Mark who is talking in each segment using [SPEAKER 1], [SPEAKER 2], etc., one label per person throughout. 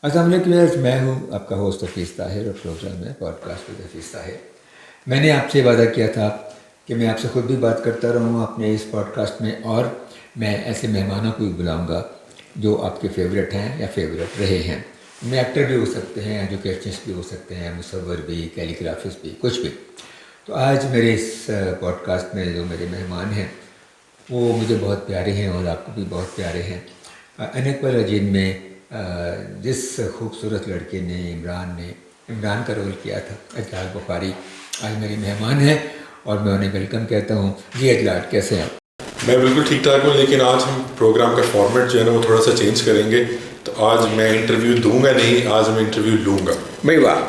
[SPEAKER 1] السلام علیکم، میں ہوں آپ کا ہوسٹ حفیظ طاہر اور پروگرام ہے podcast with Hafeez Tahir. میں نے آپ سے وعدہ کیا تھا کہ میں آپ سے خود بھی بات کرتا رہوں اپنے اس پوڈ کاسٹ میں، اور میں ایسے مہمانوں کو بھی بلاؤں گا جو آپ کے فیوریٹ ہیں یا فیوریٹ رہے ہیں۔ میں ایکٹر بھی ہو سکتے ہیں، ایجوکیشنسٹ بھی ہو سکتے ہیں، مصور بھی، کیلیگرافسٹ بھی، کچھ بھی۔ تو آج میرے اس پوڈ کاسٹ میں جو میرے مہمان ہیں وہ مجھے بہت پیارے ہیں اور آپ کو بھی بہت پیارے ہیں۔ انیکول اجین میں جس خوبصورت لڑکے نے عمران کا رول کیا تھا، اجلال بخاری، آج میری مہمان ہیں اور میں انہیں ویلکم کہتا ہوں۔ جی اجلال، کیسے ہیں آپ؟
[SPEAKER 2] میں بالکل ٹھیک ٹھاک ہوں، لیکن آج ہم پروگرام کا فارمیٹ جو ہے نا وہ تھوڑا سا چینج کریں گے۔ تو آج میں انٹرویو دوں گا نہیں، آج میں انٹرویو لوں گا۔
[SPEAKER 1] بھائی واہ،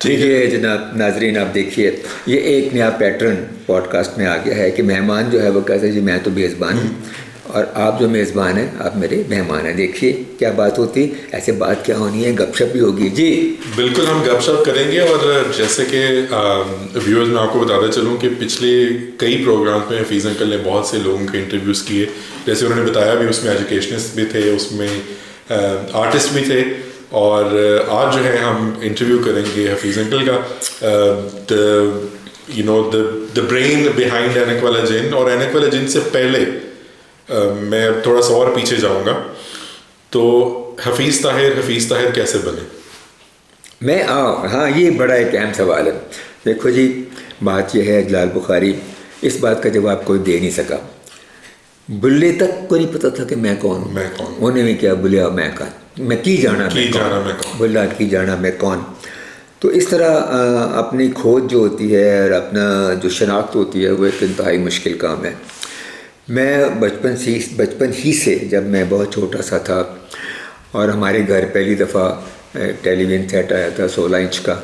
[SPEAKER 1] دیکھیے جناب ناظرین، آپ دیکھیے یہ ایک نیا پیٹرن پوڈ کاسٹ میں آ گیا ہے کہ مہمان جو ہے وہ کہتے ہیں جی میں تو میزبان ہوں اور آپ جو میزبان ہیں آپ میرے مہمان ہیں۔ دیکھیے کیا بات ہوتی، ایسے بات کیا ہونی ہے، گپ شپ بھی ہوگی۔ جی
[SPEAKER 2] بالکل، ہم گپ شپ کریں گے۔ اور جیسے کہ ویورز میں آپ کو بتاتا چلوں کہ پچھلے کئی پروگرامس میں حفیظ انکل نے بہت سے لوگوں کے انٹرویوز کیے، جیسے انہوں نے بتایا بھی، اس میں ایجوکیشنسٹ بھی تھے، اس میں آرٹسٹ بھی تھے، اور آج جو ہے ہم انٹرویو کریں گے حفیظ انکل کا، دا برین بیہائنڈ انیکول اجین۔ اور انیکول اجین سے پہلے میں تھوڑا سا اور پیچھے جاؤں گا، تو حفیظ طاہر کیسے بنے؟
[SPEAKER 1] میں ہاں، یہ بڑا ایک اہم سوال ہے۔ دیکھو جی، بات یہ ہے اجلال بخاری، اس بات کا جواب کوئی دے نہیں سکا۔ بلے تک کو نہیں پتہ تھا کہ میں کون ہوں۔ انہیں بھی کیا بلیا میں کون، میں کی جانا میں کون، بلا کی جانا میں کون۔ تو اس طرح اپنی کھوج جو ہوتی ہے اور اپنا جو شناخت ہوتی ہے وہ ایک انتہائی مشکل کام ہے۔ میں بچپن ہی سے، جب میں بہت چھوٹا سا تھا اور ہمارے گھر پہلی دفعہ ٹیلی ویژن سیٹ آیا تھا 16 انچ کا،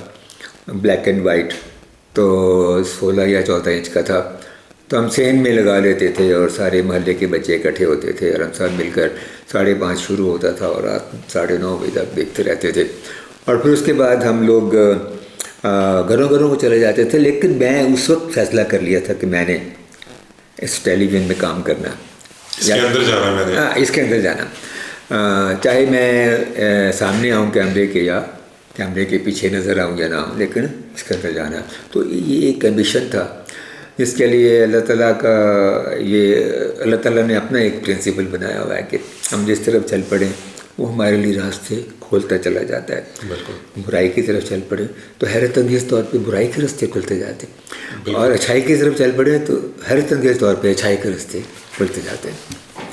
[SPEAKER 1] بلیک اینڈ وائٹ، تو 16 یا 14 انچ کا تھا، تو ہم سین میں لگا لیتے تھے اور سارے محلے کے بچے اکٹھے ہوتے تھے اور ہم سب مل کر 5:30 شروع ہوتا تھا اور رات 9:30 بجے تک دیکھتے رہتے تھے۔ اور پھر اس کے بعد ہم لوگ گھروں کو چلے جاتے تھے، لیکن میں اس وقت فیصلہ کر لیا تھا کہ میں نے اس ٹیلی ویژن میں کام کرنا،
[SPEAKER 2] اس کے اندر جانا، میں نے
[SPEAKER 1] اس کے اندر جانا، چاہے میں سامنے آؤں کیمرے کے یا کیمرے کے پیچھے نظر آؤں یا نہ آؤں، لیکن اس کے اندر جانا۔ تو یہ ایک ایمبیشن تھا جس کے لیے اللہ تعالیٰ نے اپنا ایک پرنسپل بنایا ہوا ہے کہ ہم جس طرف چل پڑیں وہ ہمارے لیے راستے کھولتا چلا جاتا ہے۔
[SPEAKER 2] بالکل،
[SPEAKER 1] برائی کی طرف چل پڑے تو حیرت انگیز طور پہ برائی کے راستے کھلتے جاتے ہیں، اور اچھائی کی طرف چل پڑے تو حیرت انگیز طور پہ اچھائی کے راستے کھلتے جاتے ہیں۔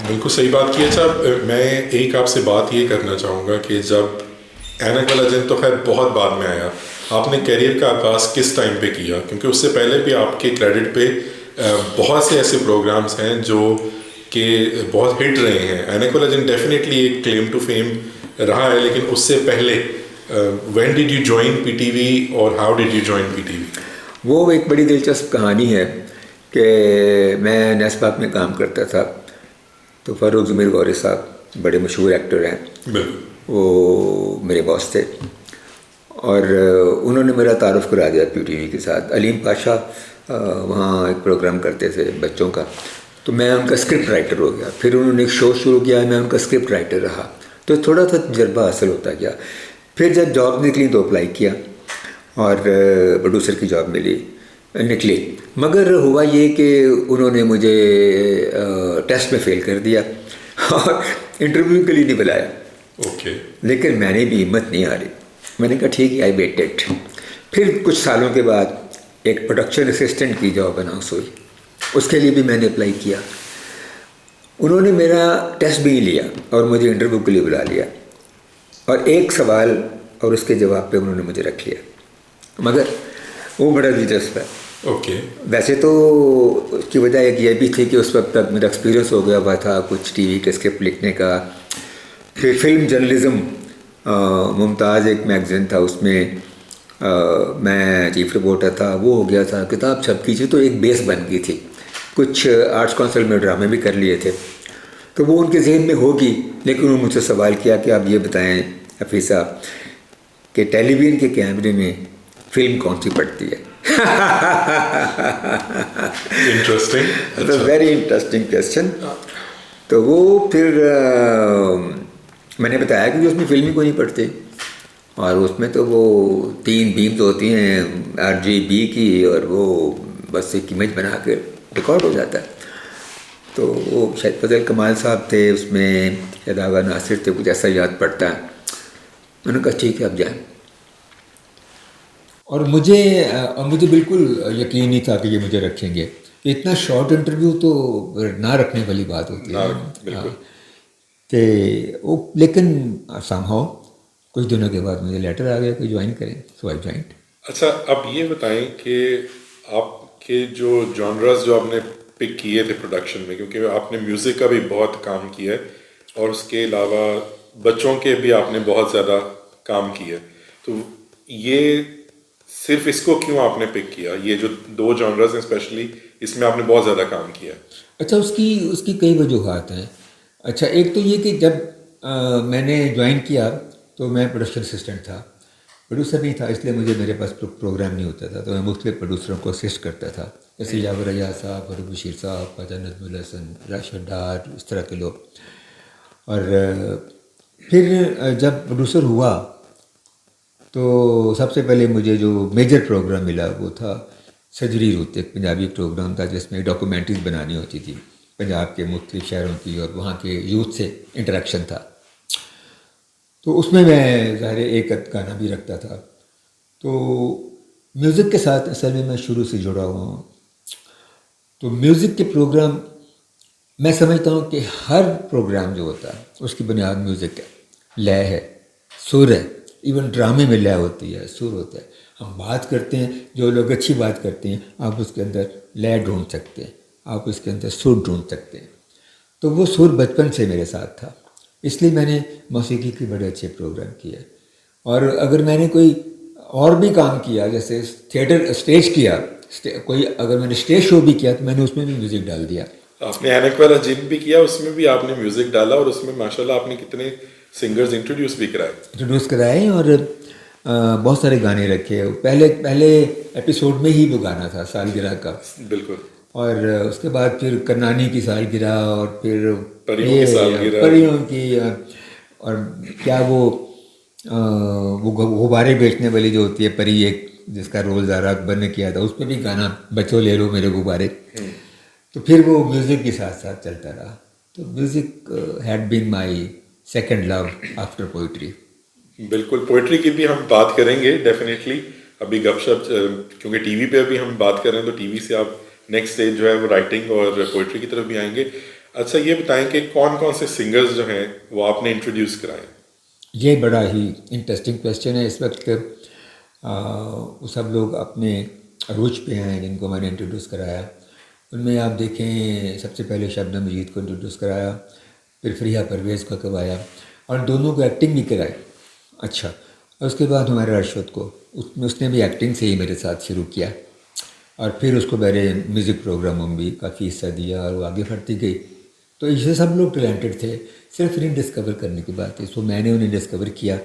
[SPEAKER 2] بالکل صحیح بات کی۔ اچھا، میں ایک آپ سے بات یہ کرنا چاہوں گا کہ جب انیکول اجین تو خیر بہت بعد میں آیا، آپ نے کیریئر کا آغاز کس ٹائم پہ کیا؟ کیونکہ اس سے پہلے بھی آپ کے کریڈٹ پہ بہت سے ایسے پروگرامس ہیں جو کہ بہت ہٹ رہے ہیں۔ انیکول اجین ڈیفینیٹلی ایک کلیم ٹو فیم رہا ہے، لیکن اس سے پہلے when did you join P T V اور how did you join P T V?
[SPEAKER 1] وہ ایک بڑی دلچسپ کہانی ہے کہ میں نیس پاک میں کام کرتا تھا، تو فاروق ضمیر غوری صاحب بڑے مشہور ایکٹر ہیں،
[SPEAKER 2] بالکل،
[SPEAKER 1] وہ میرے باس تھے، اور انہوں نے میرا تعارف کرا دیا پی ٹی وی کے ساتھ۔ علیم پاشا وہاں ایک پروگرام کرتے تھے بچوں کا، تو میں ان کا اسکرپٹ رائٹر ہو گیا۔ پھر انہوں نے ایک شو شروع کیا، میں ان کا اسکرپٹ رائٹر رہا، تو تھوڑا سا تجربہ حاصل ہوتا گیا۔ پھر جب جاب نکلی تو اپلائی کیا اور پروڈیوسر کی جاب نکلی، مگر ہوا یہ کہ انہوں نے مجھے ٹیسٹ میں فیل کر دیا اور انٹرویو کے لیے نہیں بلایا۔
[SPEAKER 2] اوکے،
[SPEAKER 1] لیکن میں نے بھی ہمت نہیں ہاری، میں نے کہا ٹھیک ہے، آئی ویٹ اٹ۔ پھر کچھ سالوں کے بعد ایک پروڈکشن اسسٹنٹ کی جاب اناؤنس ہوئی، اس کے لیے بھی میں نے اپلائی کیا۔ انہوں نے میرا ٹیسٹ بھی نہیں لیا اور مجھے انٹرویو کے لیے بلا لیا، اور ایک سوال اور اس کے جواب پہ انہوں نے مجھے رکھ لیا، مگر وہ بڑا دلچسپ ہے۔
[SPEAKER 2] اوکے،
[SPEAKER 1] ویسے تو اس کی وجہ ایک یہ بھی تھی کہ اس وقت تک میرا ایکسپیرینس ہو گیا ہوا تھا کچھ ٹی وی کے اسکرپٹ لکھنے کا۔ پھر فلم جرنلزم، ممتاز ایک میگزین تھا، اس میں میں چیف رپورٹر تھا، وہ ہو گیا تھا، کتاب چھپ کی تھی، تو ایک بیس بن گئی تھی۔ کچھ آرٹس کونسل میں ڈرامے بھی کر لیے تھے، تو وہ ان کے ذہن میں ہوگی۔ لیکن انہوں نے مجھ سے سوال کیا کہ آپ یہ بتائیں حفیظ صاحب کہ ٹیلی ویژن کے کیمرے میں فلم کون سی پڑتی ہے؟
[SPEAKER 2] Interesting,
[SPEAKER 1] very interesting question. تو وہ پھر میں نے بتایا کہ اس میں فلم ہی کو نہیں پڑھتے، اور اس میں تو وہ 3 بیمز ہوتی ہیں RGB کی، اور وہ بس ایک امیج بنا کے ریکارڈ ہو جاتا ہے. تو وہ شاید فضل کمال صاحب تھے اس میں، شاید آغا ناصر تھے، کچھ ایسا یاد پڑتا ہے. میں نے کہا ٹھیک ہے آپ جائیں. اور مجھے بالکل یقین نہیں تھا کہ یہ مجھے رکھیں گے. اتنا شارٹ انٹرویو تو نہ رکھنے والی بات ہوتی ہے.
[SPEAKER 2] بالکل.
[SPEAKER 1] کہ وہ لیکن سام ہاؤ کچھ دنوں کے بعد مجھے لیٹر آ گیا کہ جوائن کریں، سو آئی جوائنڈ.
[SPEAKER 2] اچھا اب یہ بتائیں کہ آپ کے جو جانرز جو آپ نے پک کیے تھے پروڈکشن میں، کیونکہ آپ نے میوزک کا بھی بہت کام کیا ہے اور اس کے علاوہ بچوں کے بھی آپ نے بہت زیادہ کام کیا ہے، تو یہ صرف اس کو کیوں آپ نے پک کیا؟ یہ جو 2 جانرز ہیں اسپیشلی، اس میں آپ نے بہت زیادہ کام کیا ہے.
[SPEAKER 1] اچھا اس کی کئی وجوہات ہیں. اچھا ایک تو یہ کہ جب میں نے جوائن کیا تو میں پروڈکشن اسسٹنٹ تھا، پروڈیوسر نہیں تھا، اس لیے مجھے میرے پاس پروگرام نہیں ہوتا تھا، تو میں مختلف پروڈیوسروں کو اسسٹ کرتا تھا، جیسے یاور ایاز صاحب، فاروق بشیر صاحب، خواجہ نظم الحسن، راشد ڈار، اس طرح کے لوگ. اور پھر جب پروڈیوسر ہوا تو سب سے پہلے مجھے جو میجر پروگرام ملا وہ تھا سرجری روت، ایک پنجابی پروگرام تھا جس میں ڈاکومنٹریز بنانی ہوتی تھی پنجاب کے مختلف شہروں کی، اور وہاں کے یوتھ سے انٹریکشن تھا. تو اس میں ظاہر ایک گانا بھی رکھتا تھا. تو میوزک کے ساتھ اصل میں شروع سے جڑا ہوا ہوں. تو میوزک کے پروگرام میں سمجھتا ہوں کہ ہر پروگرام جو ہوتا ہے اس کی بنیاد میوزک ہے، لے ہے، سر ہے. ایون ڈرامے میں لے ہوتی ہے، سر ہوتا ہے. ہم بات کرتے ہیں، جو لوگ اچھی بات کرتے ہیں آپ اس کے اندر لے ڈھونڈ سکتے ہیں، آپ اس کے اندر سر ڈھونڈ سکتے ہیں. تو وہ سر بچپن سے میرے ساتھ تھا، اس لیے میں نے موسیقی کے بڑے اچھے پروگرام کیے. اور اگر میں نے کوئی اور بھی کام کیا، جیسے تھیٹر اسٹیج کیا، کوئی اگر میں نے اسٹیج شو بھی کیا تو میں نے اس میں بھی میوزک ڈال دیا.
[SPEAKER 2] آپ نے اینک والا جن بھی کیا، اس میں بھی آپ نے میوزک ڈالا، اور اس میں ماشاءاللہ آپ نے کتنے سنگرز انٹروڈیوس بھی
[SPEAKER 1] کرائے اور بہت سارے گانے رکھے. پہلے ایپیسوڈ میں ہی وہ گانا تھا سالگرہ کا.
[SPEAKER 2] بالکل.
[SPEAKER 1] اور اس کے بعد پھر کرنانی کی سالگرہ، اور پھر
[SPEAKER 2] پریوں کی سالگرہ،
[SPEAKER 1] پریوں کی، اور کیا وہ غبارے بیچنے والی جو ہوتی ہے پری، ایک جس کا رول زارا اکبر نے کیا تھا، اس پہ بھی گانا بچوں لے لو میرے غبارے. تو پھر وہ میوزک کے ساتھ ساتھ چلتا رہا. تو music had been my second love after poetry.
[SPEAKER 2] بالکل، پوئٹری کی بھی ہم بات کریں گے ڈیفینیٹلی. ابھی گپ شپ، کیونکہ ٹی وی پہ بھی ہم بات کر رہے ہیں تو ٹی وی سے آپ نیکسٹ اسٹیج جو ہے وہ رائٹنگ اور پوئٹری کی طرف بھی آئیں گے. اچھا یہ بتائیں کہ کون کون سے سنگرز جو ہیں وہ آپ نے انٹروڈیوس کرائے؟
[SPEAKER 1] یہ بڑا ہی انٹرسٹنگ کویشچن ہے. اس وقت سب لوگ اپنے عروج پہ ہیں جن کو میں نے انٹروڈیوس کرایا. ان میں آپ دیکھیں سب سے پہلے شبنم مجید کو انٹروڈیوس کرایا، پھر فریحہ پرویز کو کروایا، اور دونوں کو ایکٹنگ بھی کرائی. اچھا، اور اس کے بعد ہمارے ارشد کو، اس نے بھی ایکٹنگ سے ہی میرے ساتھ شروع کیا، اور پھر اس کو میرے میوزک پروگراموں میں بھی کافی حصہ دیا اور وہ آگے بڑھتی گئی. تو یہ سب لوگ ٹیلنٹڈ تھے، صرف انہیں ڈسکور کرنے کی بات ہے. سو میں نے انہیں ڈسکور کیا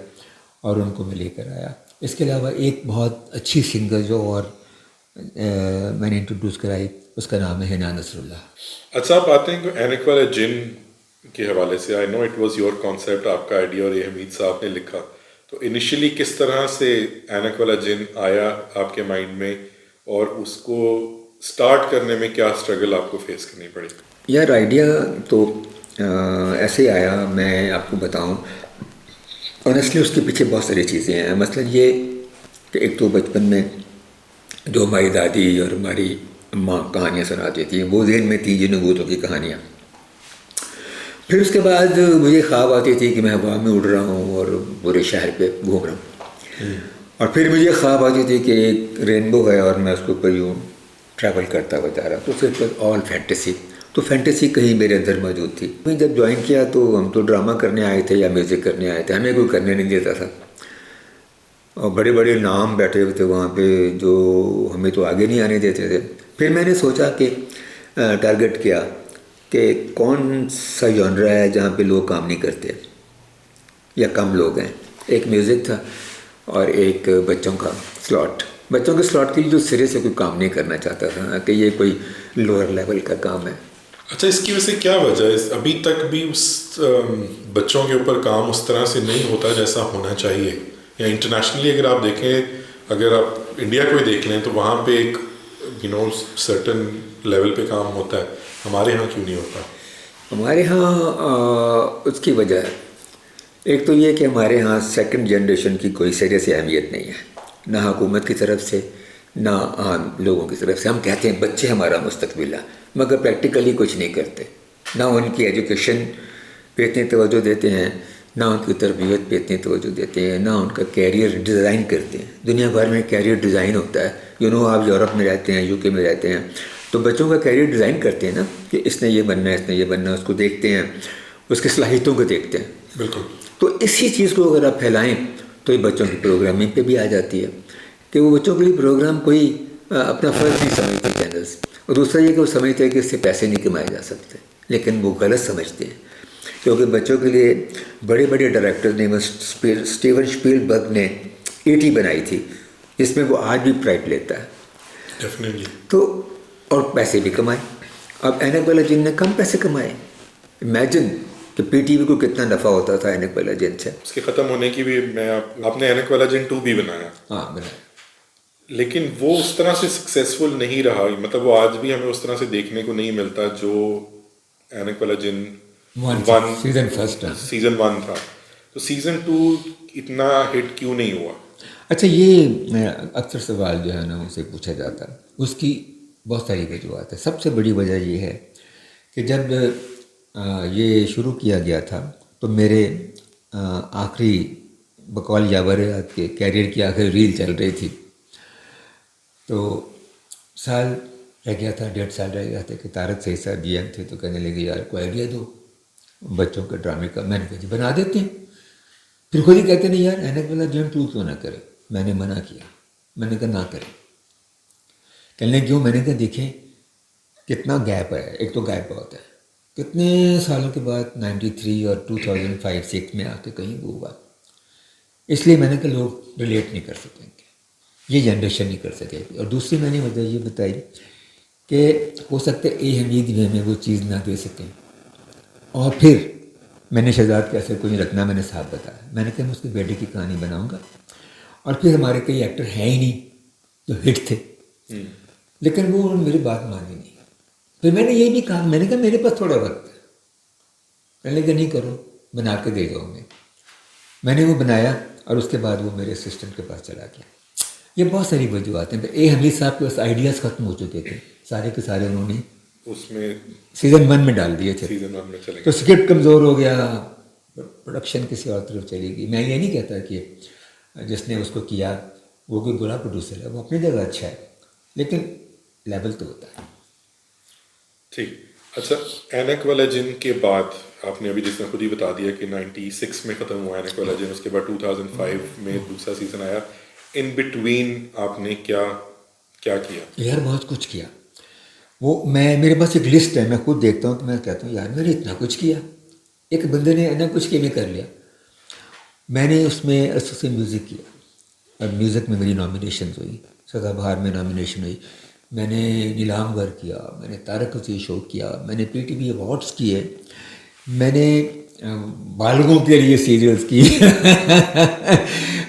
[SPEAKER 1] اور ان کو میں لے کر آیا. اس کے علاوہ ایک بہت اچھی سنگر جو اور میں نے انٹروڈیوس کرائی، اس کا نام ہے حنا نصر اللہ.
[SPEAKER 2] اچھا آپ آتے ہیں کہ اینک والا جن کے حوالے سے، آئی نو اٹ واز یور کانسیپٹ، آپ کا آئیڈیا، اور یہ حمید صاحب نے لکھا. تو انیشلی کس طرح سے اینک والا جن آیا آپ کے مائنڈ میں، اور اس کو سٹارٹ کرنے میں کیا اسٹرگل آپ کو فیس کرنی پڑی؟
[SPEAKER 1] یار آئیڈیا تو ایسے آیا، میں آپ کو بتاؤں آنیسٹلی اس کے پیچھے بہت ساری چیزیں ہیں. مثلا یہ کہ ایک تو بچپن میں جو ہماری دادی اور ہماری اماں کہانیاں سناتی تھیں وہ ذہن میں تھی، جن بھوتوں کی کہانیاں. پھر اس کے بعد مجھے خواب آتی تھی کہ میں ہوا میں اڑ رہا ہوں اور پورے شہر پہ گھوم رہا ہوں. اور پھر مجھے خواب آتی تھی کہ ایک رینبو ہے اور میں اس کے اوپر یوں ٹریول کرتا ہوا جا رہا. تو صرف آل فینٹیسی. تو فینٹیسی کہیں میرے اندر موجود تھی. میں جب جوائن کیا تو ہم تو ڈرامہ کرنے آئے تھے یا میوزک کرنے آئے تھے، ہمیں کوئی کرنے نہیں دیتا تھا. اور بڑے بڑے نام بیٹھے ہوئے تھے وہاں پہ جو ہمیں تو آگے نہیں آنے دیتے تھے. پھر میں نے سوچا کہ ٹارگٹ کیا کہ کون سا جانرا ہے جہاں پہ لوگ کام نہیں کرتے یا کم لوگ ہیں. ایک میوزک تھا اور ایک بچوں کا سلاٹ. بچوں کے سلاٹ کے لیے جو سرے سے کوئی کام نہیں کرنا چاہتا تھا کہ یہ کوئی لوور لیول کا کام ہے.
[SPEAKER 2] اچھا اس کی وجہ سے کیا وجہ ہے ابھی تک بھی اس بچوں کے اوپر کام اس طرح سے نہیں ہوتا جیسا ہونا چاہیے؟ یا انٹرنیشنلی اگر آپ دیکھیں, اگر آپ انڈیا کو ہی دیکھ لیں تو وہاں پہ ایک سرٹن لیول پہ کام ہوتا ہے, ہمارے یہاں کیوں نہیں ہوتا؟
[SPEAKER 1] ہمارے ہاں اس کی وجہ ہے, ایک تو یہ کہ ہمارے ہاں سیکنڈ جنریشن کی کوئی سیریس اہمیت نہیں ہے, نہ حکومت کی طرف سے نہ عام لوگوں کی طرف سے. ہم کہتے ہیں بچے ہمارا مستقبل ہے, مگر پریکٹیکلی کچھ نہیں کرتے, نہ ان کی ایجوکیشن پہ اتنی توجہ دیتے ہیں, نہ ان کی تربیت پہ اتنی توجہ دیتے ہیں, نہ ان کا کیریئر ڈیزائن کرتے ہیں. دنیا بھر میں کیریئر ڈیزائن ہوتا ہے, آپ یورپ میں رہتے ہیں, یو کے میں رہتے ہیں, تو بچوں کا کیریئر ڈیزائن کرتے ہیں نا, کہ اس نے یہ بننا ہے, اس نے یہ بننا ہے, اس کو دیکھتے ہیں, اس کی صلاحیتوں کو دیکھتے ہیں.
[SPEAKER 2] بالکل.
[SPEAKER 1] تو اسی چیز کو اگر آپ پھیلائیں تو یہ بچوں کی پروگرامنگ پہ بھی آ جاتی ہے, کہ وہ بچوں کے لیے پروگرام کوئی اپنا فرض نہیں سمجھتے چینلس. اور دوسرا یہ کہ وہ سمجھتے ہیں کہ اس سے پیسے نہیں کمائے جا سکتے, لیکن وہ غلط سمجھتے ہیں, کیونکہ بچوں کے لیے بڑے بڑے ڈائریکٹر نے, اسٹیون اسپیلبرگ نے E.T. بنائی تھی, جس میں وہ آج بھی پرائڈ لیتا ہے.
[SPEAKER 2] ڈیفینیٹلی.
[SPEAKER 1] تو اور پیسے بھی کمائے. اب اینک والا جن نے کم پیسے کمائے. امیجن کہ پی ٹی وی کو کتنا نفع ہوتا تھا اینک والا جن سے.
[SPEAKER 2] اس کے ختم ہونے کی بھی آپ نے اینک والا جن 2 بھی بنایا.
[SPEAKER 1] ہاں بنایا, لیکن
[SPEAKER 2] وہ اس طرح سے سکسیزفل نہیں رہا. مطلب وہ آج بھی ہمیں اس طرح سے دیکھنے کو نہیں ملتا جو اینک والا جن سیزن 1 تھا. تو سیزن 2 اتنا ہٹ کیوں نہیں ہوا؟
[SPEAKER 1] اچھا, یہ اکثر سوال جو ہے نا ان سے پوچھا جاتا ہے, اس کی بہت ساری وجوہات ہے. سب سے بڑی وجہ یہ ہے کہ جب یہ شروع کیا گیا تھا تو میرے آخری بقول یاوریات کے کیریئر کی آخری ریل چل رہی تھی, تو سال رہ گیا تھا, 1.5 سال رہ گیا تھا کہ طارق سعید صاحب جی ایم تھے, تو کہنے لگے یار کوئی آئیڈیا دو بچوں کے ڈرامے کا. میں نے کہا جی بنا دیتے ہیں. پھر خود ہی کہتے نہیں یار اینک والا جن 2 کیوں نہ کرے. میں نے منع کیا, میں نے کہا نہ کریں. کہنے کیوں؟ میں نے کہا دیکھیں کتنا گیپ ہے, ایک تو گیپ بہت ہے, کتنے سالوں کے بعد 93 اور 2005-06 میں آ کے کہیں وہ ہوا, اس لیے میں نے کہا لوگ ریلیٹ نہیں کر سکیں گے, یہ جنریشن نہیں کر سکے گی. اور دوسری میں نے وجہ یہ بتائی کہ ہو سکتا ہے حمید وے میں وہ چیز نہ دے سکیں. اور پھر میں نے شہزاد کے اثر کو نہیں رکھنا, میں نے صاحب بتایا, میں نے کہا میں اس کے بیٹے کی کہانی بناؤں گا. اور پھر ہمارے کئی ایکٹر ہیں ہی نہیں جو ہٹ تھے, لیکن وہ انہوں نے میری بات مانی نہیں. پھر میں نے یہ بھی کہا, میں نے کہا میرے پاس تھوڑا وقت ہے, پہلے کہ نہیں کرو بنا کے دے جاؤ. میں نے وہ بنایا اور اس کے بعد وہ میرے اسسٹنٹ کے پاس چلا گیا. یہ بہت ساری وجوہات ہیں. حمید صاحب کے پاس آئیڈیاز ختم ہو چکے تھے سارے کے سارے, انہوں نے
[SPEAKER 2] اس میں
[SPEAKER 1] سیزن 1 میں ڈال دیے تھے.
[SPEAKER 2] سیزن 1 میں چلے
[SPEAKER 1] تو اسکرپٹ کمزور ہو گیا, پروڈکشن کسی اور طرف چلی گئی. میں یہ نہیں کہتا کہ جس نے اس کو کیا وہ کوئی برا پروڈیوسر ہے, وہ اپنی جگہ اچھا ہے, لیکن لیول تو ہوتا ہے.
[SPEAKER 2] ٹھیک. اچھا, اینک والا جن کے بعد آپ نے ابھی جس نے خود ہی بتا دیا کہ 96 میں ختم ہوا اینک والا جن, اس کے بعد 2005 میں دوسرا سیزن آیا. ان بٹوین آپ نے کیا کیا؟
[SPEAKER 1] یار بہت کچھ کیا. وہ میرے پاس ایک لسٹ ہے, میں خود دیکھتا ہوں تو میں کہتا ہوں یار میں نے اتنا کچھ کیا. ایک بندے نے اتنا کچھ کیا بھی کر لیا. میں نے اس میں سے میوزک کیا, اور میوزک میں میری نامینیشنز ہوئی, سدا بہار میں نامینیشن ہوئی, میں نے نیلام گر کیا, میں نے طارق عزیز شو کیا, میں نے پی ٹی وی ایوارڈس کیے, میں نے بالغوں کے لیے سیریلز کی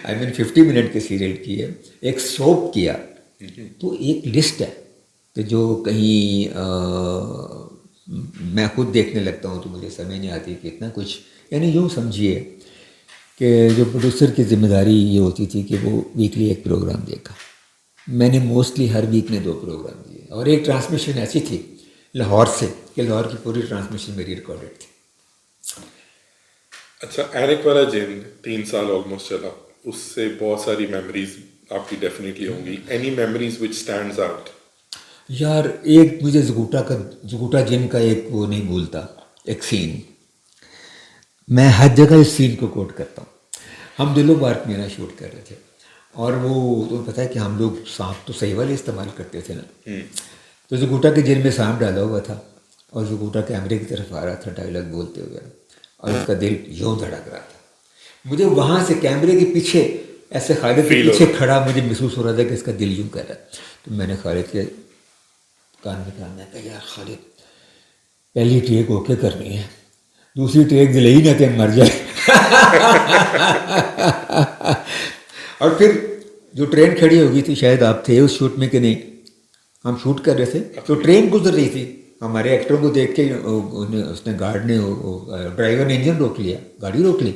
[SPEAKER 1] I mean 50 منٹ کے سیریل کیے, ایک سوپ کیا. تو ایک لسٹ ہے کہ جو کہیں میں خود دیکھنے لگتا ہوں تو مجھے سمجھ نہیں آتی کہ اتنا کچھ. یعنی یوں سمجھیے کہ جو پروڈیوسر کی ذمہ داری یہ ہوتی تھی کہ وہ ویکلی ایک پروگرام دیکھا. میں نے موسٹلی ہر ویک میں 2 پروگرام دیے, اور ایک ٹرانسمیشن ایسی تھی لاہور سے کہ لاہور کی پوری ٹرانسمیشن میری ریکارڈڈ تھی.
[SPEAKER 2] اچھا, اینک والا جن 3 سال آلموسٹ چلا, اس سے بہت ساری میموریز آپ کی ڈیفینیٹلی ہوں گی. اینی میموریز وچ اسٹینڈز آؤٹ؟
[SPEAKER 1] یار ایک مجھے زگوٹا جن کا ایک وہ نہیں بھولتا, ایک سین, میں ہر جگہ اس سین کو کوٹ کرتا ہوں. ہم دلو پارک میں نا شوٹ کر رہے تھے, اور وہ تو پتہ ہے کہ ہم لوگ سانپ تو صحیح والے استعمال کرتے تھے نا, تو زگوٹا کے جن میں سانپ ڈالا ہوا تھا, اور زگوٹا کیمرے کی طرف آ رہا تھا ڈائلاگ بولتے ہوئے, اور اس کا دل یوں دھڑک رہا تھا. مجھے وہاں سے کیمرے کے پیچھے ایسے خالد کے پیچھے کھڑا مجھے محسوس ہو رہا تھا کہ اس کا دل یوں کر رہا ہے. تو میں نے خالد کے کان میں کہا, میں کہا یار خالد پہلی ٹیک اوکے کرنی ہے, دوسری ٹیک دل ہی نہ کہ مر جائے. اور پھر جو ٹرین کھڑی ہوگی تھی, شاید آپ تھے اس شوٹ میں کہ نہیں, ہم شوٹ کر رہے تھے تو ٹرین گزر رہی تھی, ہمارے ایکٹروں کو دیکھ کے اس نے گارڈ نے ڈرائیور نے انجن روک لیا, گاڑی روک لی,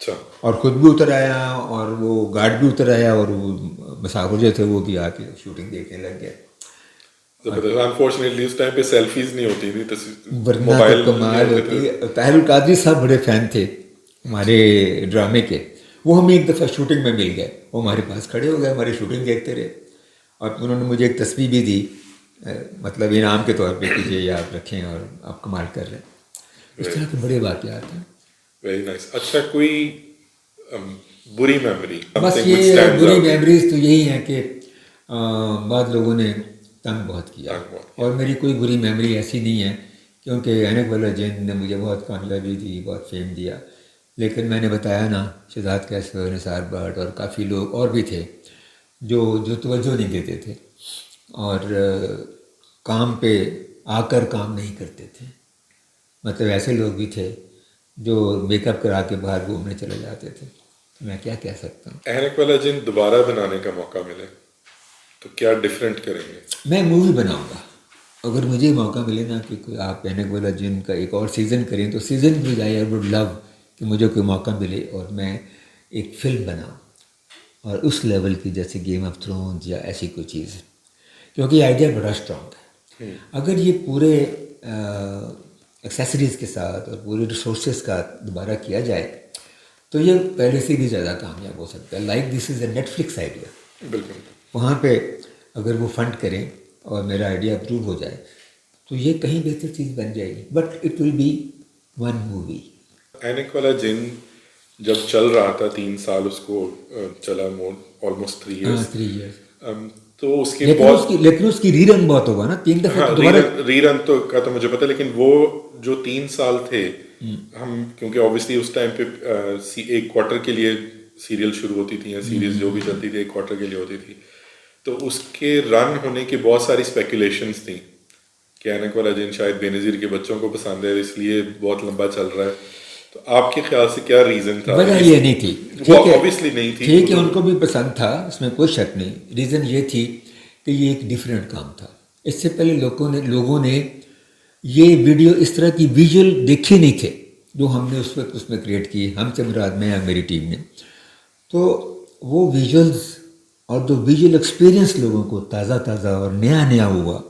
[SPEAKER 2] اچھا,
[SPEAKER 1] اور خود بھی اتر آیا اور وہ گارڈ بھی اتر آیا, اور وہ مسافر جو تھے وہ بھی آ کے شوٹنگ دیکھنے لگ گئے.
[SPEAKER 2] انفارچونیٹلی اس ٹائم پہ سیلفیز نہیں ہوتی تھی,
[SPEAKER 1] ورنہ تو کمال ہوتی. طاہر القادری صاحب بڑے فین تھے ہمارے ڈرامے کے, وہ ہمیں ایک دفعہ شوٹنگ میں مل گئے, وہ ہمارے پاس کھڑے ہو گئے, ہماری شوٹنگ دیکھتے رہے, اور انہوں نے مجھے ایک تصویر بھی دی, مطلب انعام کے طور پہ کہ یہ آپ رکھیں اور آپ کمال کر رہے ہیں. اس طرح کے بڑے واقعات ہیں.
[SPEAKER 2] Very nice. اچھا, کوئی بری میموری؟
[SPEAKER 1] بس یہ بری میموریز تو یہی ہیں کہ بعض لوگوں نے تنگ بہت کیا, اور میری کوئی بری میموری ایسی نہیں ہے, کیونکہ اینک والا جن نے مجھے بہت کامیابی دی, بہت فیم دیا, لیکن میں نے بتایا نا, شہزاد کیسر, نثار بٹ اور کافی لوگ اور بھی تھے جو توجہ نہیں دیتے تھے, اور کام پہ آ کر کام نہیں کرتے تھے. مطلب ایسے لوگ بھی تھے جو میک اپ کرا کے باہر گھومنے چلے جاتے تھے. میں کیا کہہ سکتا ہوں.
[SPEAKER 2] اینک والا جن دوبارہ بنانے کا موقع ملے تو کیا ڈفرینٹ کریں گے؟
[SPEAKER 1] میں مووی بناؤں گا, اگر مجھے موقع ملے نا کہ کوئی آپ اینک والا جن کا ایک اور سیزن کریں تو سیزن بھی آئی وڈ لو کہ مجھے کوئی موقع ملے اور میں ایک فلم بناؤں, اور اس لیول کی جیسے گیم آف تھرونز یا ایسی کوئی چیز, کیونکہ آئیڈیا بڑا اسٹرانگ ہے. اگر یہ پورے ایکسیسریز کے ساتھ اور پورے ریسورسز کا دوبارہ کیا جائے تو یہ پہلے سے بھی زیادہ کامیاب ہو سکتا ہے. Like this is a Netflix idea.
[SPEAKER 2] بالکل.
[SPEAKER 1] وہاں پہ اگر وہ فنڈ کریں اور میرا آئیڈیا اپروو ہو جائے تو یہ کہیں بہتر چیز بن جائے گی, but it will be one movie.
[SPEAKER 2] اینک والا جن جب چل رہا تھا 3 سال اس کو چلا, آلموسٹ 3 ایئرس, تو اس کے
[SPEAKER 1] لیکن اس کی ری رن بہت ہوگا نا, 3 دفعہ
[SPEAKER 2] ری رن تو کا تو مجھے پتا, لیکن وہ جو 3 سال تھے ہم, کیونکہ اوبیسلی اس ٹائم پہ ایک کوارٹر کے لیے سیریل شروع ہوتی تھی یا سیریز جو بھی چلتی تھی ایک کوارٹر کے لیے ہوتی تھی, تو اس کے رن ہونے کی بہت ساری اسپیکولیشنس تھیں کہ اینک والا جن شاید بے نظیر کے بچوں کو پسند ہے اس لیے بہت لمبا چل رہا ہے. تو آپ کے خیال سے کیا ریزن تھا؟
[SPEAKER 1] وجہ یہ نہیں تھی,
[SPEAKER 2] وہ اوبیسلی نہیں تھی,
[SPEAKER 1] ٹھیک ہے ان کو بھی پسند تھا, اس میں کوئی شک نہیں. ریزن یہ تھی کہ یہ ایک ڈفرینٹ کام تھا. اس سے پہلے لوگوں نے یہ ویڈیو اس طرح کی ویژول دیکھے نہیں تھے جو ہم نے اس وقت اس میں کریٹ کی, ہم سے مراد میں یا میری ٹیم نے. تو وہ ویژولز اور جو ویژول ایکسپیرئنس لوگوں کو تازہ اور نیا ہوا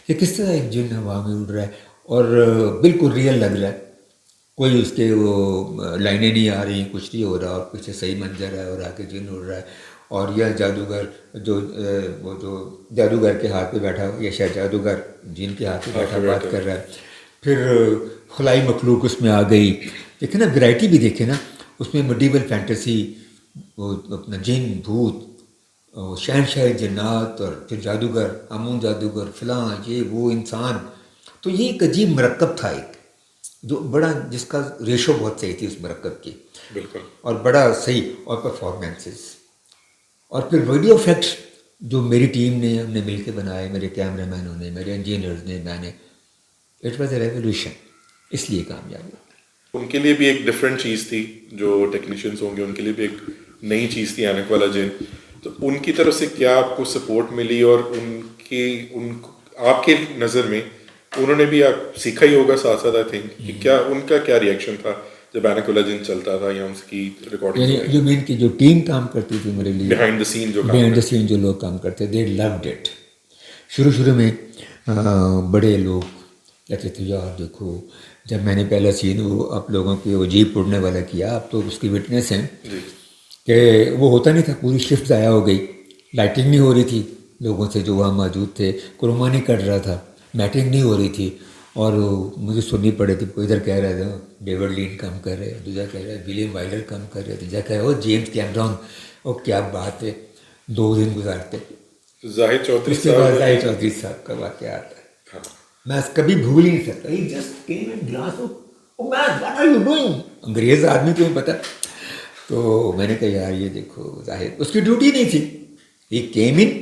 [SPEAKER 1] کہ کس طرح ایک جن ہوا میں اڑ رہا ہے اور بالکل ریئل لگ رہا ہے, کوئی اس کے وہ لائنیں نہیں آ رہی, کچھ نہیں ہو رہا, اور پیچھے صحیح منظر ہے اور آگے جن اڑ رہا ہے, اور یہ جادوگر جو جادوگر کے ہاتھ پہ بیٹھا, یہ شاید جادوگر جن کے ہاتھ پہ بیٹھا بات کر رہا ہے. پھر خلائی مخلوق اس میں آ گئی, دیکھیں نا ورائٹی بھی دیکھیں نا اس میں, میڈیول فینٹیسی, وہ اپنا جن بھوت, شہنشاہ جنات, اور پھر جادوگر, امون جادوگر, فلاں یہ وہ انسان. تو یہ ایک عجیب مرکب تھا, ایک جو بڑا, جس کا ریشو بہت صحیح تھی اس مرکب کی,
[SPEAKER 2] بالکل, اور
[SPEAKER 1] بڑا صحیح, اور پرفارمنسز, اور پھر ویڈیو افیکٹس جو میری ٹیم نے, ہم نے مل کے بنائے, میرے کیمرہ مینوں نے, میرے انجینئرز نے, میں نے. اٹ واز اے ریولیوشن, اس لیے کامیاب ہوا.
[SPEAKER 2] ان کے لیے بھی ایک ڈفرینٹ چیز تھی, جو ٹیکنیشینس ہوں گے ان کے لیے بھی ایک نئی چیز تھی اینک والا جن. تو ان کی طرف سے کیا آپ کو سپورٹ ملی, اور آپ کے نظر میں انہوں نے بھی آپ سیکھا ہی ہوگا ساتھ ساتھ, آئی تھنک, کہ کیا ان کا کیا ریئیکشن تھا جب اینک والا جن چلتا تھا یا اس کی ریکارڈنگ؟
[SPEAKER 1] یعنی جو مین کی جو ٹیم کام کرتی تھی میرے لیے,
[SPEAKER 2] بیہائنڈ دا سین
[SPEAKER 1] جو لوگ کام کرتے, دے لوڈ اٹ. شروع میں بڑے لوگ کہتے تھے یار دیکھو, جب میں نے پہلا سین وہ آپ لوگوں کی وہ جیپ اڑنے والا کیا, آپ تو اس کی وٹنس ہیں کہ وہ ہوتا نہیں تھا, پوری شفٹ ضائع ہو گئی, لائٹنگ نہیں ہو رہی تھی, لوگوں سے جو وہاں موجود تھے کروما نہیں کٹ رہا تھا, میٹنگ نہیں ہو رہی تھی, اور مجھے سننی پڑی تھی. کوئی ادھر کہہ رہے تھے ڈیوڈ لین کم کر رہے, دوسرا کہہ رہے ولیم وائلر کم کر رہے, تیسرا کہہ رہے جیمس کیمرون. اور کیا بات ہے, 2 دن گزارتے.
[SPEAKER 2] زاہد چودھری
[SPEAKER 1] صاحب کا واقعہ آتا ہے, میں کبھی بھول ہی نہیں سکتا. He just came in glass off, oh man what are you doing, انگریز آدمی تمہیں پتہ. تو میں نے کہا یار یہ دیکھو ظاہر, اس کی ڈیوٹی نہیں تھی, ہی کیم ان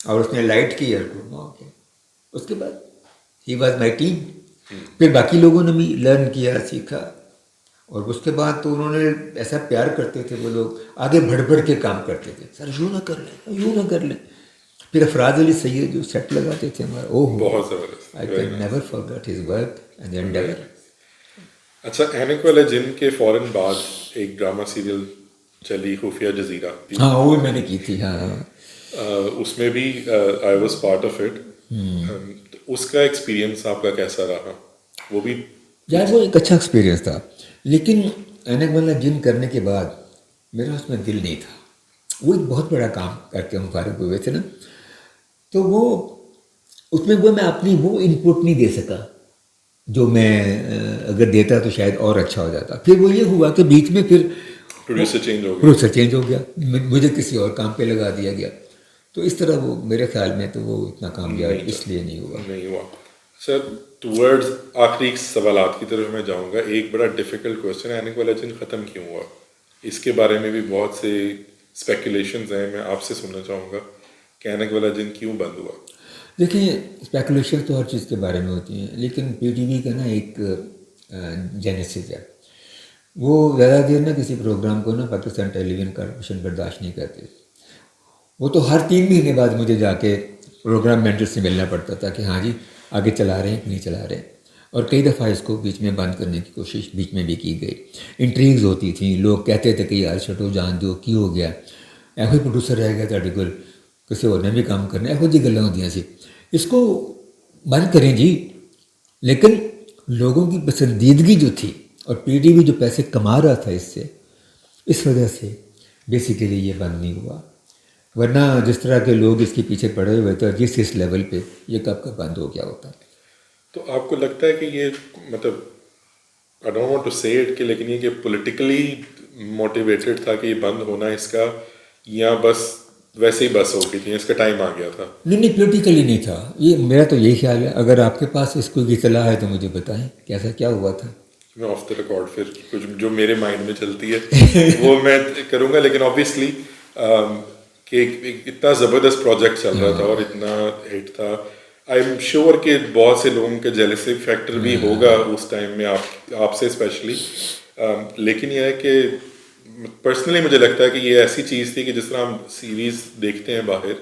[SPEAKER 1] اور اس نے لائٹ کی اور کیا. اس کے بعد ہی واز مائی ٹیم. پھر باقی لوگوں نے بھی لرن کیا, سیکھا, اور اس کے بعد تو انہوں نے ایسا پیار کرتے تھے وہ لوگ, آگے بڑھ بڑھ کے کام کرتے تھے, سر یوں نہ کر لیں, یوں نہ کر لیں. پھر افراد علی سید جو سیٹ لگاتے تھے ہمارا,
[SPEAKER 2] بہت زبردست.
[SPEAKER 1] I can never forget his work and endeavour.
[SPEAKER 2] اچھا, اینک والے جن کے فوراً بعد ایک ڈرامہ سیریل چلی خفیہ جزیرہ,
[SPEAKER 1] ہاں وہ میں نے کی تھی. ہاں
[SPEAKER 2] اس میں بھی I was part of it. اس کا ایکسپیرئنس آپ کا کیسا رہا؟ وہ بھی
[SPEAKER 1] یار وہ ایک اچھا ایکسپیرئنس تھا, لیکن اینک والا جن کرنے کے بعد میرا اس میں دل نہیں تھا. وہ ایک بہت بڑا کام کر کے ہم فارغ ہوئے تھے نا, تو وہ اس میں میں اپنی وہ انپٹ نہیں دے سکا جو میں اگر دیتا تو شاید اور اچھا ہو جاتا. پھر وہ یہ ہوا کہ بیچ میں پھر
[SPEAKER 2] پروڈیوسر چینج ہو گیا,
[SPEAKER 1] مجھے کسی اور کام پہ لگا دیا گیا. تو اس طرح وہ میرے خیال میں تو وہ اتنا کامیاب اس لیے نہیں ہوا.
[SPEAKER 2] سر ٹورڈز آخری سوالات کی طرف میں جاؤں گا. ایک بڑا ڈیفیکلٹ کویشچن ہے, اینک والا جن ختم کیوں ہوا؟ اس کے بارے میں بھی بہت سے اسپیکولیشنز ہیں, میں آپ سے سننا چاہوں گا کہ اینک والا جن کیوں بند ہوا.
[SPEAKER 1] دیکھیں اسپیکولیشن تو ہر چیز کے بارے میں ہوتی ہیں, لیکن پی ٹی وی کا نا ایک جینیسس ہے. وہ زیادہ دیر نا کسی پروگرام کو نا پاکستان ٹیلی ویژن کارپوریشن برداشت نہیں کرتے. وہ تو ہر 3 مہینے بعد مجھے جا کے پروگرام مینیجر سے ملنا پڑتا تھا کہ ہاں جی آگے چلا رہے ہیں کہ نہیں چلا رہے. اور کئی دفعہ اس کو بیچ میں بند کرنے کی کوشش بیچ میں بھی کی گئی. انٹریگز ہوتی تھیں, لوگ کہتے تھے کہ یار چھٹو جان دو کی ہو گیا, ایسے پروڈیوسر رہ گیا تھا کول, کسی اور نے بھی کام کرنا, یہو جی گلیں ہوتی سی. اس کو بند کریں جی, لیکن لوگوں کی پسندیدگی جو تھی اور پی ٹی وی جو پیسے کما رہا تھا اس سے, اس وجہ سے بیسیکلی یہ بند نہیں ہوا. ورنہ جس طرح کے لوگ اس کے پیچھے پڑے ہوئے تھے, جس اس لیول پہ, یہ کب کا بند ہو گیا ہوتا.
[SPEAKER 2] تو آپ کو لگتا ہے کہ یہ مطلب آئی ڈونٹ وانٹ ٹو سے اٹ کہ لیکن یہ کہ پولیٹیکلی موٹیویٹڈ تھا کہ یہ بند ہونا اس کا, یا بس ویسے ہی بس ہو گئی تھی, اس کا ٹائم آ گیا تھا؟
[SPEAKER 1] نہیں پولیٹیکلی نہیں تھا. یہ میرا تو یہی خیال ہے. اگر آپ کے پاس اس کو اطلاع ہے تو مجھے بتائیں کیسا کیا ہوا تھا.
[SPEAKER 2] میں آف دا ریکارڈ پھر کچھ جو میرے مائنڈ میں چلتی ہے وہ میں کروں گا, لیکن آبویسلی کہ اتنا زبردست پروجیکٹ چل رہا تھا اور اتنا ہٹ تھا, آئی ایم شیور کہ بہت سے لوگوں کے جیلسی فیکٹر بھی ہوگا اس ٹائم میں آپ سے اسپیشلی. لیکن یہ ہے کہ پرسنلی مجھے لگتا ہے کہ یہ ایسی چیز تھی کہ جس طرح ہم سیریز دیکھتے ہیں باہر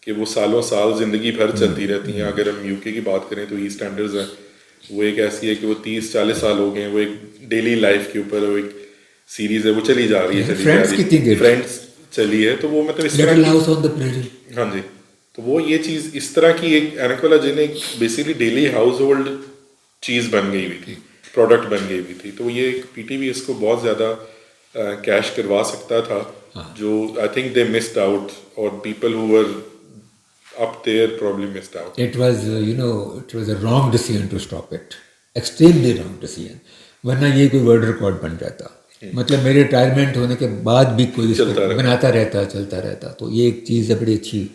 [SPEAKER 2] کہ وہ سالوں سال زندگی بھر چلتی رہتی ہیں. اگر ہم یو کے کی بات کریں تو ای اسٹینڈرڈز ہیں, وہ ایک ایسی ہے کہ وہ 30-40 سال ہو گئے ہیں, وہ ایک ڈیلی لائف کے اوپر وہ ایک سیریز ہے, وہ چلی جا رہی ہے, فرینڈس چلی ہے. تو وہ مطلب اس طرح ہاں جی, تو وہ یہ چیز اس طرح کی ایک اینک والا جن ایک بیسیکلی ڈیلی ہاؤس ہولڈ چیز بن گئی ہوئی تھی, پروڈکٹ بن گئی ہوئی تھی. تو یہ ایک پی ٹی وی اس کو بہت زیادہ کیش کروا سکتا تھا, جو I think they missed out, اور people who were up there probably missed out.
[SPEAKER 1] It was a wrong decision to stop it. Extremely wrong decision. ورنہ یہ کوئی ورلڈ ریکارڈ بن جاتا. مطلب میرے ریٹائرمنٹ ہونے کے بعد بھی کوئی بناتا رہتا, چلتا رہتا. تو یہ ایک چیز بڑی اچھی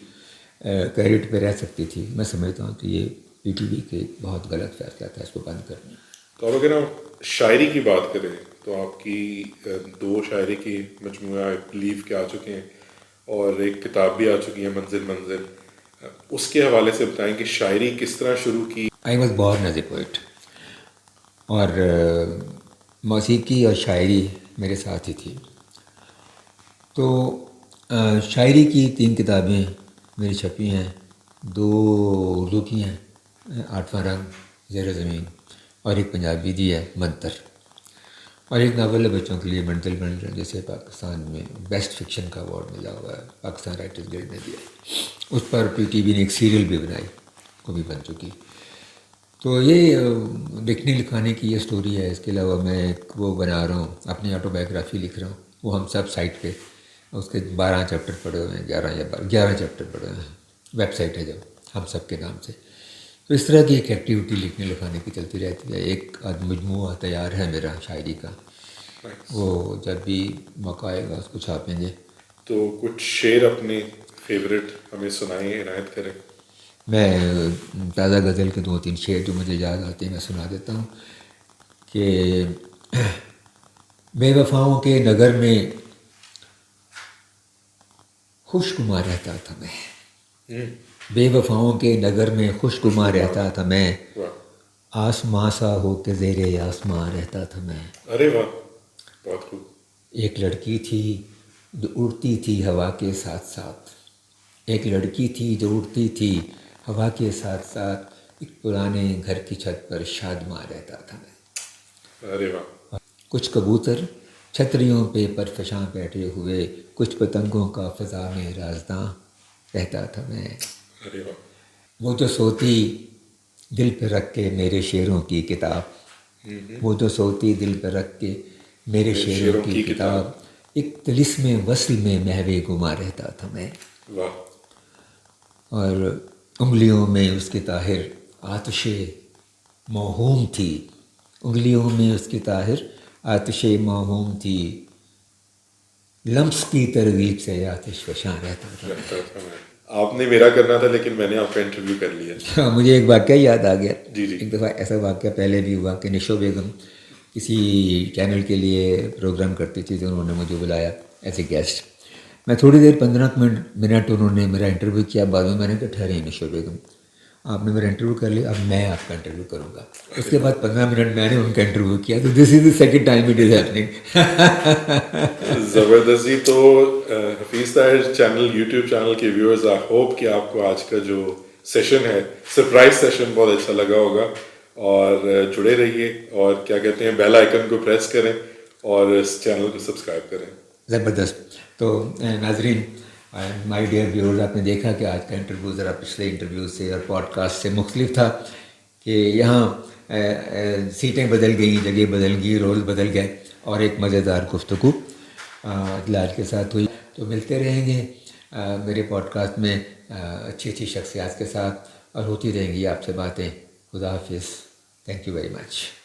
[SPEAKER 1] کریڈٹ پہ رہ سکتی تھی. میں سمجھتا ہوں کہ یہ پی ٹی وی کے ایک بہت غلط فیصلہ تھا اس کو بند کرنا.
[SPEAKER 2] تو اب اگر ہم شاعری کی بات کریں تو آپ کی 2 شاعری کی مجموعہ لیو کے آ چکے ہیں, اور ایک کتاب بھی آ چکی ہے منزل منزل. اس کے حوالے سے بتائیں کہ شاعری کس طرح شروع کی.
[SPEAKER 1] I was born as a poet, اور موسیقی اور شاعری میرے ساتھ ہی تھی. تو شاعری کی 3 کتابیں میری چھپی ہیں, 2 اردو کی ہیں, 8واں رنگ, زیر زمین, اور ایک پنجابی دی ہے منتر, اور ایک ناول ہے بچوں کے لیے منزل منزل, جیسے پاکستان میں بیسٹ فکشن کا ایوارڈ ملا ہوا ہے, پاکستان رائٹرز گلڈ نے دیا. اس پر پی ٹی وی نے ایک سیریل بھی بنائی, وہ بھی بن چکی. تو یہ لکھنے لکھانے کی یہ سٹوری ہے. اس کے علاوہ میں ایک وہ بنا رہا ہوں, اپنی آٹو بایوگرافی لکھ رہا ہوں, وہ ہم سب سائٹ پہ, اس کے 12 چیپٹر پڑھے ہوئے ہیں, 11 چیپٹر پڑھے ہوئے ہیں, ویب سائٹ ہے جب ہم سب کے نام سے. تو اس طرح کی ایک ایکٹیویٹی لکھنے لکھانے کی چلتی رہتی ہے. ایک مجموعہ تیار ہے میرا شاعری کا, وہ جب بھی موقع آئے گا اس کو چھاپیں گے.
[SPEAKER 2] تو کچھ شعر اپنے فیوریٹ ہمیں سنائیں, عنایت کریں.
[SPEAKER 1] میں تازہ غزل کے 2-3 شعر جو مجھے یاد آتے ہیں میں سنا دیتا ہوں کہ بے وفاؤں کے نگر میں خوش گما رہتا تھا میں, بے وفاؤں کے نگر میں خوش گما رہتا تھا میں, آسماں سا ہو کے زیر آسماں رہتا تھا میں.
[SPEAKER 2] ارے واہ, بہت خوب.
[SPEAKER 1] ایک لڑکی تھی جو اڑتی تھی ہوا کے ساتھ ساتھ. ایک لڑکی تھی جو اڑتی تھی ہوا کے ساتھ ساتھ. ایک پرانے گھر کی چھت پر شادماں رہتا تھا میں.
[SPEAKER 2] ارے واہ.
[SPEAKER 1] کچھ کبوتر چھتریوں پہ پرفشاں بیٹھے ہوئے، کچھ پتنگوں کا فضا میں رازداں رہتا تھا میں.
[SPEAKER 2] ارے واہ.
[SPEAKER 1] وہ جو سوتی دل پہ رکھ کے میرے شعروں کی کتاب، وہ جو سوتی دل پہ رکھ کے میرے شعروں کی کتاب، ایک طلسم وصل میں محو گما رہتا تھا میں.
[SPEAKER 2] واہ.
[SPEAKER 1] اور انگلیوں میں اس کی طاہر آتش موہوم تھی. انگلیوں میں اس کی طاہر آتش موہوم تھی. لمس کی ترغیب سے آتش فشاں رہتا تھا.
[SPEAKER 2] آپ نے میرا کرنا تھا لیکن میں نے آپ کا انٹرویو کر لیا.
[SPEAKER 1] مجھے ایک واقعہ یاد آ گیا.
[SPEAKER 2] جی.
[SPEAKER 1] ایک دفعہ ایسا واقعہ پہلے بھی ہوا کہ نشو بیگم کسی چینل کے لیے پروگرام کرتی تھی تو انہوں نے مجھے بلایا ایز اے گیسٹ. میں تھوڑی دیر 15 منٹ انہوں نے میرا انٹرویو کیا. بعد میں نے کہا ٹھہرے نشو بیگم، آپ نے میرا انٹرویو کر لیا، اب میں آپ کا انٹرویو کروں گا. اس کے بعد 15 منٹ میں نے ان کا انٹرویو کیا. تو this is the second time it is happening.
[SPEAKER 2] زبردستی. تو Hafeez Tahir channel YouTube channel کے ویورز، آئی ہوپ کہ آپ کو آج کا جو سیشن ہے سرپرائز سیشن بہت اچھا لگا ہوگا. اور جڑے رہیے اور کیا کہتے ہیں بیل آئیکن کو پریس کریں اور اس چینل کو سبسکرائب کریں.
[SPEAKER 1] زبردست. تو ناظرین، مائی ڈیئر ویورز، آپ نے دیکھا کہ آج کا انٹرویو ذرا پچھلے انٹرویو سے اور پوڈ کاسٹ سے مختلف تھا کہ یہاں سیٹیں بدل گئیں، جگہ بدل گئی، رول بدل گئے اور ایک مزیدار گفتگو جلال کے ساتھ ہوئی. تو ملتے رہیں گے میرے پوڈ کاسٹ میں اچھی اچھی شخصیات کے ساتھ اور ہوتی رہیں گی آپ سے باتیں. خدا حافظ. Thank you very much.